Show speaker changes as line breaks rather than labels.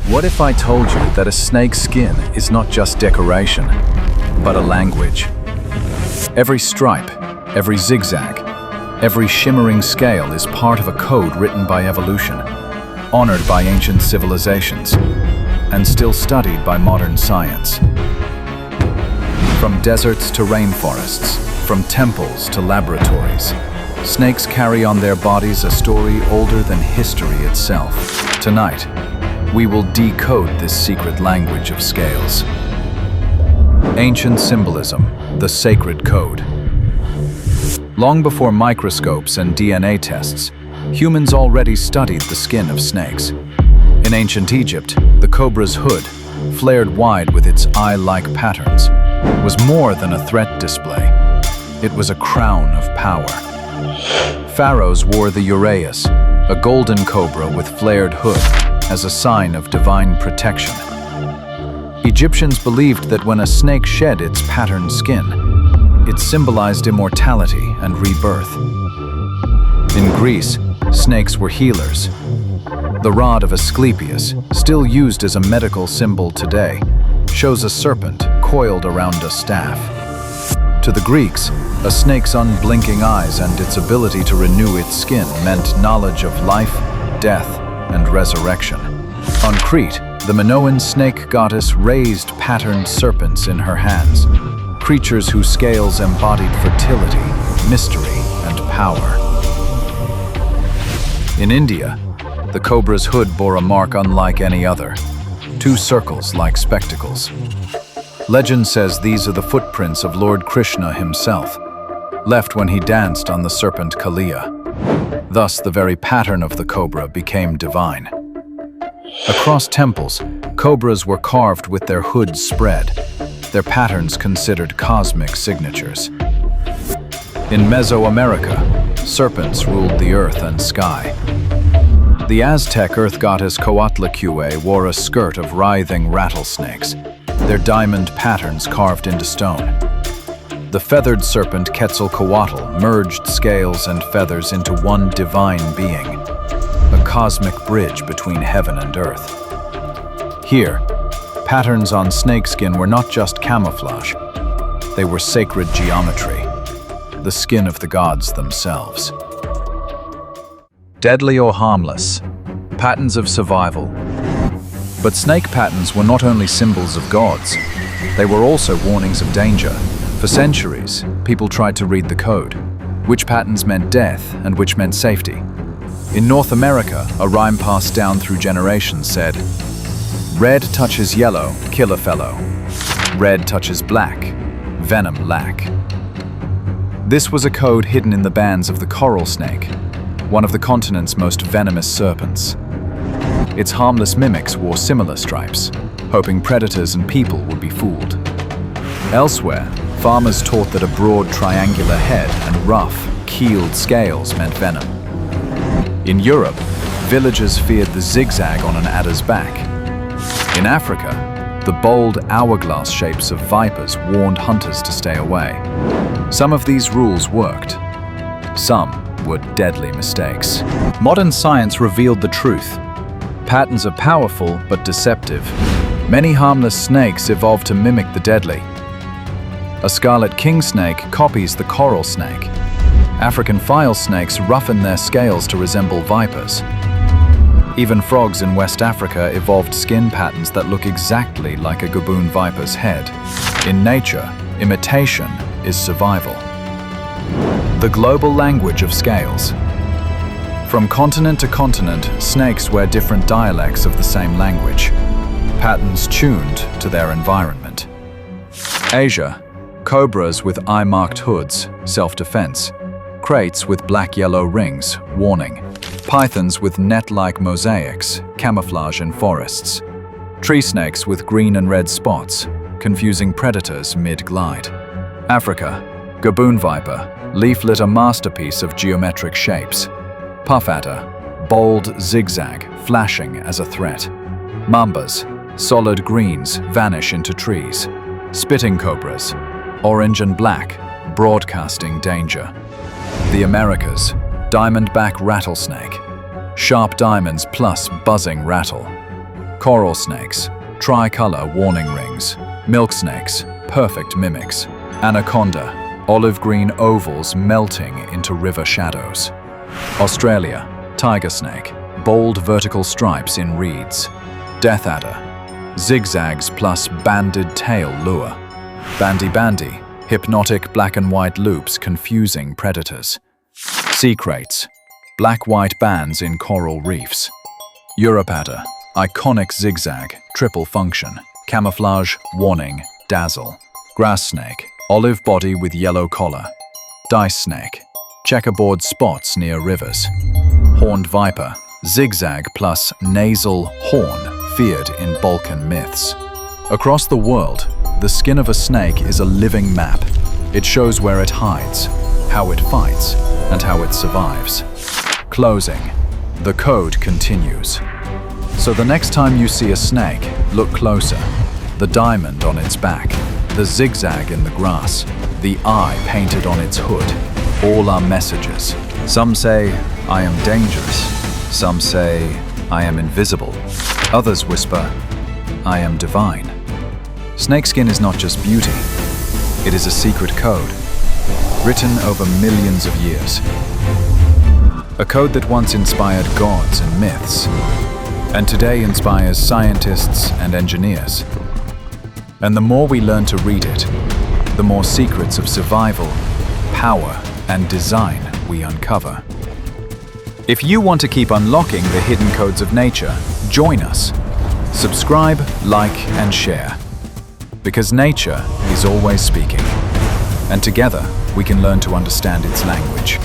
What if I told you that a snake's skin is not just decoration, but a language? Every stripe, every zigzag, every shimmering scale is part of a code written by evolution, honored by ancient civilizations, and still studied by modern science. From deserts to rainforests, from temples to laboratories, snakes carry on their bodies a story older than history itself. Tonight, we will decode this secret language of scales. Ancient symbolism, the sacred code. Long before microscopes and DNA tests, humans already studied the skin of snakes. In ancient Egypt, the cobra's hood, flared wide with its eye-like patterns, was more than a threat display. It was a crown of power. Pharaohs wore the uraeus, a golden cobra with flared hood, as a sign of divine protection. Egyptians believed that when a snake shed its patterned skin, it symbolized immortality and rebirth. In Greece, snakes were healers. The rod of Asclepius, still used as a medical symbol today, shows a serpent coiled around a staff. To the Greeks, a snake's unblinking eyes and its ability to renew its skin meant knowledge of life, death, and resurrection. On Crete, the Minoan snake goddess raised patterned serpents in her hands, creatures whose scales embodied fertility, mystery, and power. In India, the cobra's hood bore a mark unlike any other, two circles like spectacles. Legend says these are the footprints of Lord Krishna himself, left when he danced on the serpent Kaliya. Thus, the very pattern of the cobra became divine. Across temples, cobras were carved with their hoods spread, their patterns considered cosmic signatures. In Mesoamerica, serpents ruled the earth and sky. The Aztec earth goddess Coatlicue wore a skirt of writhing rattlesnakes, their diamond patterns carved into stone. The feathered serpent Quetzalcoatl merged scales and feathers into one divine being, a cosmic bridge between heaven and earth. Here, patterns on snakeskin were not just camouflage, they were sacred geometry, the skin of the gods themselves. Deadly or harmless, patterns of survival. But snake patterns were not only symbols of gods, they were also warnings of danger. For centuries, people tried to read the code, which patterns meant death and which meant safety. In North America, a rhyme passed down through generations said, "Red touches yellow, kill a fellow. Red touches black, venom lack." This was a code hidden in the bands of the coral snake, one of the continent's most venomous serpents. Its harmless mimics wore similar stripes, hoping predators and people would be fooled. Elsewhere, farmers taught that a broad triangular head and rough, keeled scales meant venom. In Europe, villagers feared the zigzag on an adder's back. In Africa, the bold hourglass shapes of vipers warned hunters to stay away. Some of these rules worked. Some were deadly mistakes. Modern science revealed the truth. Patterns are powerful but deceptive. Many harmless snakes evolved to mimic the deadly. A scarlet king snake copies the coral snake. African file snakes roughen their scales to resemble vipers. Even frogs in West Africa evolved skin patterns that look exactly like a gaboon viper's head. In nature, imitation is survival. The global language of scales. From continent to continent, snakes wear different dialects of the same language, patterns tuned to their environment. Asia, cobras with eye-marked hoods, self-defense. Kraits with black-yellow rings, warning. Pythons with net-like mosaics, camouflage in forests. Tree snakes with green and red spots, confusing predators mid-glide. Africa, gaboon viper, leaf-litter masterpiece of geometric shapes. Puff adder, bold zigzag, flashing as a threat. Mambas, solid greens, vanish into trees. Spitting cobras, orange and black, broadcasting danger. The Americas, diamondback rattlesnake, sharp diamonds plus buzzing rattle. Coral snakes, tricolor warning rings. Milk snakes, perfect mimics. Anaconda, olive green ovals melting into river shadows. Australia, tiger snake, bold vertical stripes in reeds. Death adder, zigzags plus banded tail lure. Bandy, hypnotic black and white loops confusing predators. Sea kraits, black-white bands in coral reefs. Europe adder, iconic zigzag, triple function. Camouflage, warning, dazzle. Grass snake, olive body with yellow collar. Dice snake, checkerboard spots near rivers. Horned viper, zigzag plus nasal horn, feared in Balkan myths. Across the world, the skin of a snake is a living map. It shows where it hides, how it fights, and how it survives. Closing. The code continues. So the next time you see a snake, look closer. The diamond on its back, the zigzag in the grass, the eye painted on its hood, all are messages. Some say, I am dangerous. Some say, I am invisible. Others whisper, I am divine. Snakeskin is not just beauty. It is a secret code, written over millions of years. A code that once inspired gods and myths, and today inspires scientists and engineers. And the more we learn to read it, the more secrets of survival, power, and design we uncover. If you want to keep unlocking the hidden codes of nature, join us. Subscribe, like, and share. Because nature is always speaking, and together we can learn to understand its language.